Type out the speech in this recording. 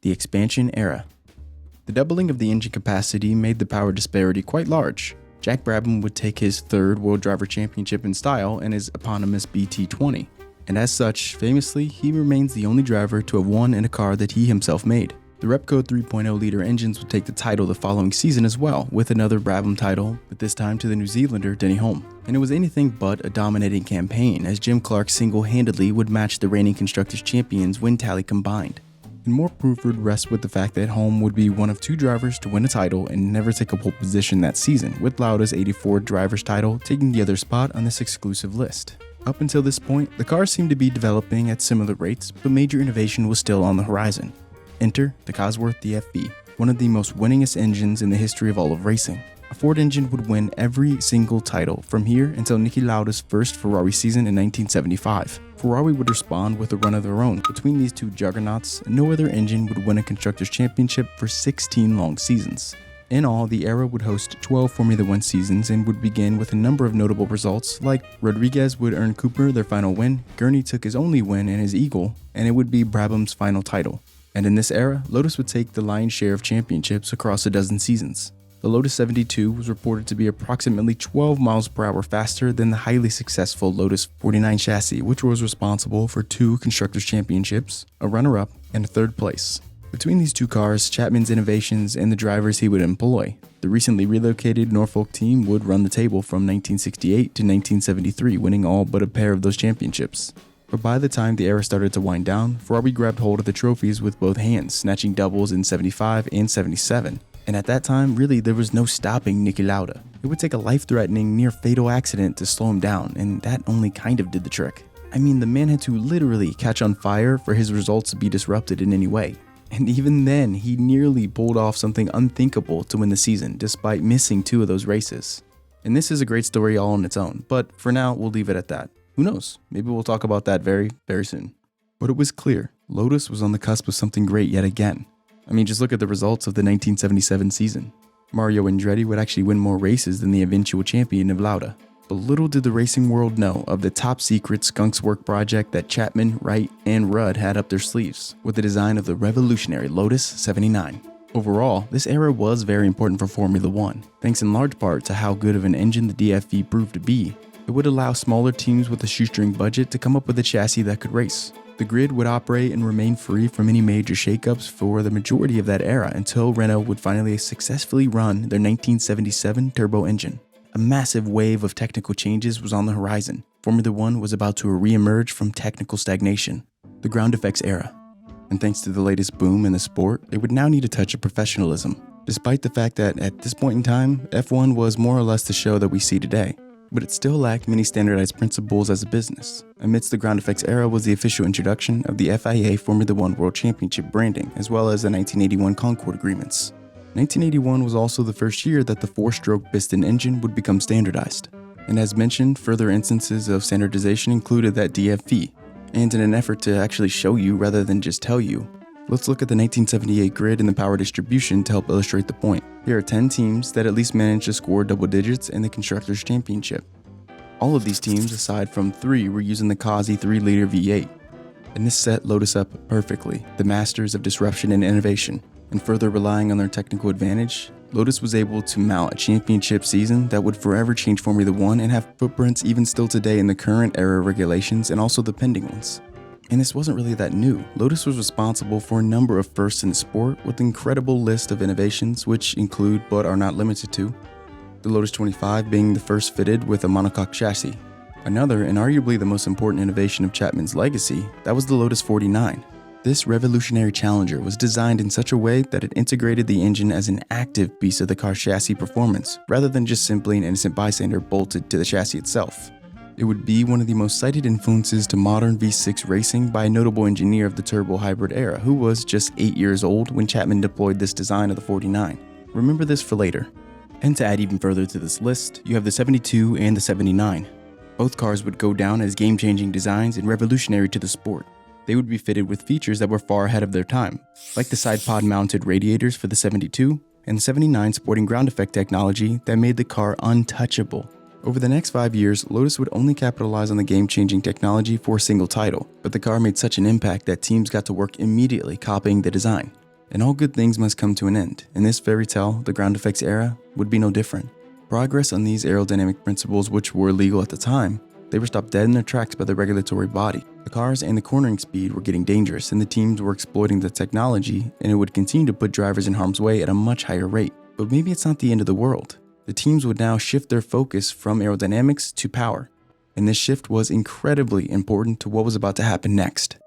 the expansion era. The doubling of the engine capacity made the power disparity quite large. Jack Brabham would take his third World Driver Championship in style in his eponymous BT20, and as such, famously, he remains the only driver to have won in a car that he himself made. The Repco 3.0-liter engines would take the title the following season as well, with another Brabham title, but this time to the New Zealander Denny Hulme. And it was anything but a dominating campaign, as Jim Clark single-handedly would match the reigning Constructors' Champions win tally combined. And more proof would rest with the fact that Hulme would be one of two drivers to win a title and never take a pole position that season, with Lauda's '84 driver's title taking the other spot on this exclusive list. Up until this point, the cars seemed to be developing at similar rates, but major innovation was still on the horizon. Enter the Cosworth DFV, one of the most winningest engines in the history of all of racing. A Ford engine would win every single title from here until Niki Lauda's first Ferrari season in 1975. Ferrari would respond with a run of their own. Between these two juggernauts, no other engine would win a Constructors' Championship for 16 long seasons. In all, the era would host 12 Formula One seasons and would begin with a number of notable results, like Rodriguez would earn Cooper their final win, Gurney took his only win in his Eagle, and it would be Brabham's final title. And in this era, Lotus would take the lion's share of championships across a dozen seasons. The Lotus 72 was reported to be approximately 12 miles per hour faster than the highly successful Lotus 49 chassis, which was responsible for 2 Constructors' Championships, a runner-up, and a third place. Between these two cars, Chapman's innovations and the drivers he would employ, the recently relocated Norfolk team would run the table from 1968 to 1973, winning all but a pair of those championships. But by the time the era started to wind down, Ferrari grabbed hold of the trophies with both hands, snatching doubles in 75 and 77. And at that time, really, there was no stopping Niki Lauda. It would take a life-threatening, near-fatal accident to slow him down, and that only kind of did the trick. I mean, the man had to literally catch on fire for his results to be disrupted in any way. And even then, he nearly pulled off something unthinkable to win the season, despite missing 2 of those races. And this is a great story all on its own, but for now, we'll leave it at that. Who knows? Maybe we'll talk about that very, very soon. But it was clear, Lotus was on the cusp of something great yet again. I mean, just look at the results of the 1977 season. Mario Andretti would actually win more races than the eventual champion of Lauda. But little did the racing world know of the top-secret skunks work project that Chapman, Wright, and Rudd had up their sleeves, with the design of the revolutionary Lotus 79. Overall, this era was very important for Formula One, thanks in large part to how good of an engine the DFV proved to be. It would allow smaller teams with a shoestring budget to come up with a chassis that could race. The grid would operate and remain free from any major shakeups for the majority of that era until Renault would finally successfully run their 1977 turbo engine. A massive wave of technical changes was on the horizon. Formula One was about to re-emerge from technical stagnation, the ground effects era. And thanks to the latest boom in the sport, it would now need a touch of professionalism, despite the fact that at this point in time, F1 was more or less the show that we see today. But it still lacked many standardized principles as a business. Amidst the ground effects era was the official introduction of the FIA Formula One World Championship branding, as well as the 1981 Concord agreements. 1981 was also the first year that the 4-stroke piston engine would become standardized. And as mentioned, further instances of standardization included that DFV. And in an effort to actually show you rather than just tell you, let's look at the 1978 grid and the power distribution to help illustrate the point. Here are 10 teams that at least managed to score double digits in the Constructors' Championship. All of these teams, aside from 3, were using the Kazi 3-liter V8. And this set Lotus up perfectly, the masters of disruption and innovation. And further relying on their technical advantage, Lotus was able to mount a championship season that would forever change Formula One and have footprints even still today in the current era regulations and also the pending ones. And this wasn't really that new. Lotus was responsible for a number of firsts in the sport with an incredible list of innovations which include, but are not limited to, the Lotus 25 being the first fitted with a monocoque chassis. Another, and arguably the most important innovation of Chapman's legacy, that was the Lotus 49. This revolutionary challenger was designed in such a way that it integrated the engine as an active piece of the car's chassis performance, rather than just simply an innocent bystander bolted to the chassis itself. It would be one of the most cited influences to modern V6 racing by a notable engineer of the turbo hybrid era who was just 8 years old when Chapman deployed this design of the 49. Remember this for later. And to add even further to this list, you have the 72 and the 79. Both cars would go down as game-changing designs and revolutionary to the sport. They would be fitted with features that were far ahead of their time, like the side pod mounted radiators for the 72 and the 79 sporting ground effect technology that made the car untouchable. Over the next 5 years, Lotus would only capitalize on the game-changing technology for a single title, but the car made such an impact that teams got to work immediately copying the design. And all good things must come to an end. In this fairy tale, the ground effects era would be no different. Progress on these aerodynamic principles, which were illegal at the time, they were stopped dead in their tracks by the regulatory body. The cars and the cornering speed were getting dangerous, and the teams were exploiting the technology, and it would continue to put drivers in harm's way at a much higher rate. But maybe it's not the end of the world. The teams would now shift their focus from aerodynamics to power, and this shift was incredibly important to what was about to happen next.